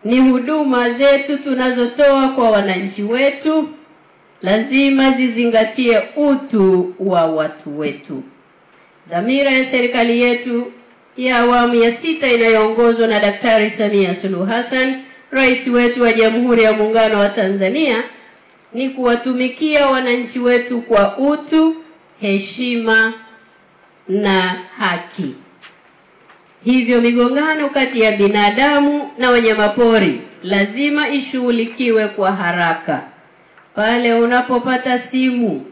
ni huduma zetu tunazotoa kwa wananchi wetu lazima zizingatie utu wa watu wetu. Dhamira ya serikali yetu ya awamu ya 6 inayoongozwa na Daktari Samia Suluhu Hassan, Rais wetu wa Jamhuri ya Muungano wa Tanzania, ni kuwatumikia wananchi wetu kwa utu, heshima na haki. Hivyo migongano kati ya binadamu na wanyamapori lazima ishughulikiwe kwa haraka. Pale unapopata simu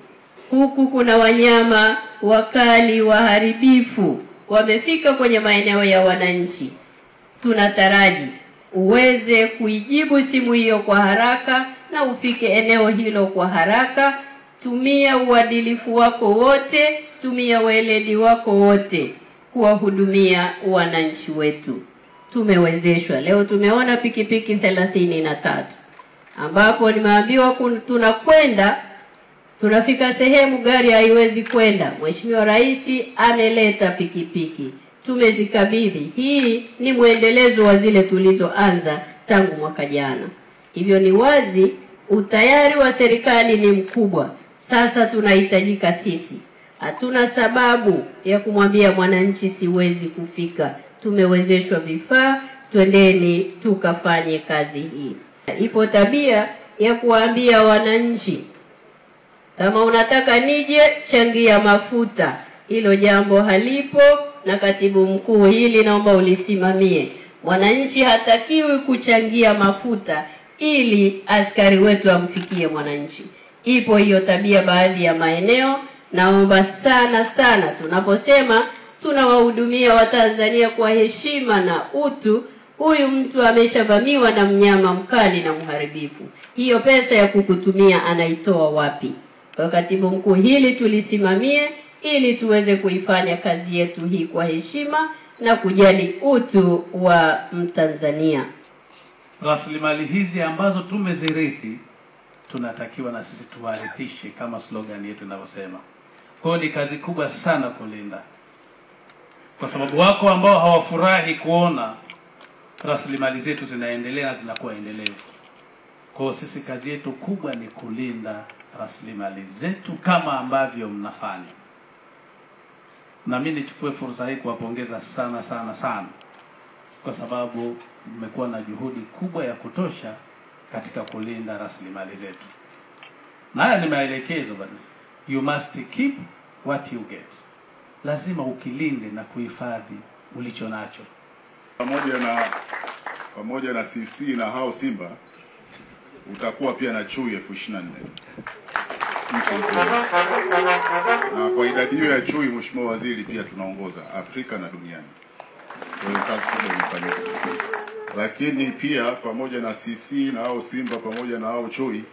huku kuna wanyama wakali waharibifu wamefika kwenye maeneo ya wananchi, tunataraji uweze kuijibu simu hiyo kwa haraka na ufike eneo hilo kwa haraka. Tumia uadilifu wako wote, tumia weledi wako wote kuwahudumia wananchi wetu. Tumewezeshwa. Leo tumeona pikipiki 33 ambapo nimeambiwa tunakwenda, tunafika sehemu gari haiwezi kwenda. Mheshimiwa Rais ameleta pikipiki, tumezikabidhi. Hii ni muendelezo wa zile tulizoanza tangu mwaka jana. Hivyo ni wazi utayari wa serikali ni mkubwa. Sasa tunahitajika sisi. Hatuna sababu ya kumwambia mwananchi siwezi kufika. Tumewezeshwa vifaa, twendeni tukafanye kazi hii. Ipo tabia ya kuambia wananchi, kama unataka nije changia mafuta. Hilo jambo halipo, na katibu mkuu hili naomba ulisimamie. Mwananchi hatakiwi kuchangia mafuta ili askari wetu amfikie mwananchi. Ipo hiyo tabia baadhi ya maeneo. Naomba sana tunaposema tunawahudumia Watanzania kwa heshima na utu, huyu mtu ameshavamiwa na mnyama mkali na mharibifu. Hiyo pesa ya kukutumia anaitoa wapi? Kwa katibu mkuu hili tulisimamie ili tuweze kuifanya kazi yetu hii kwa heshima na kujali utu wa Mtanzania. Rasilimali hizi ambazo tumezirithi tunatakiwa na sisi tuwarithishe kama slogan yetu inavyosema. Kwa hiyo ni kazi kubwa sana kulinda. Kwa sababu wako ambao hawafurahi kuona rasilimali zetu zinaendelea na zinakuwa endelevu. Kwa hiyo sisi kazi yetu kubwa ni kulinda rasilimali zetu kama ambavyo mnafanya. Na mimi nichukue fursa hii kuwapongeza sana kwa sababu mmekuwa na juhudi kubwa ya kutosha katika kulinda rasilimali zetu. Na haya ni maelekezo bado. You must keep what you get. Lazima ukilinde na kuhifadhi ulicho nacho. Pamoja na CC na hao Simba utakuwa pia na chui 24,000. Na kwa idadi hiyo ya chui, Mheshimiwa Waziri, pia tunaongoza Afrika na duniani. Kwa hiyo kazi kubwa imefanyika. Lakini pia pamoja na CC na hao Simba pamoja na hao chui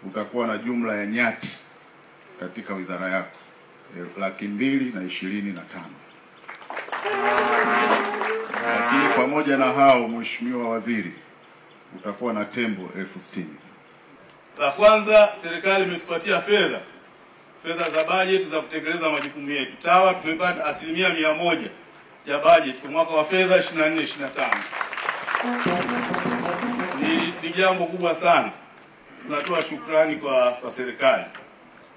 utakuwa na jumla ya nyati katika wizara yako 225,000. Lakini pamoja na hao, Mheshimiwa Waziri, utakuwa na tembo 60,000. La kwanza, serikali imetupatia fedha za bajeti za kutekeleza majukumu yetu. TAWA tumepata 100% ya bajeti kwa mwaka wa fedha 24-25. Ni jambo kubwa sana. Tunatoa shukrani kwa serikali.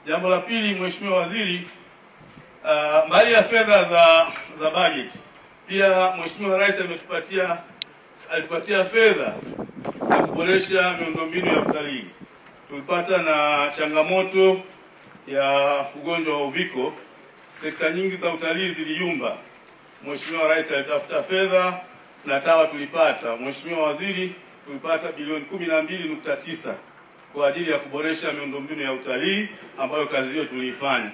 Jambo la pili, Mheshimiwa Waziri, mbali ya fedha za bajeti, pia Mheshimiwa Rais alipatia fedha za kuboresha miundombinu ya utalii. Tulipata na changamoto ya ugonjwa wa uviko, sekta nyingi za utalii ziliyumba. Mheshimiwa Rais alitafuta fedha na TAWA tulipata. Mheshimiwa Waziri, tulipata bilioni 12.9 kwa ajili ya kuboresha miundombinu ya utalii ambayo kazi hiyo tuliifanya.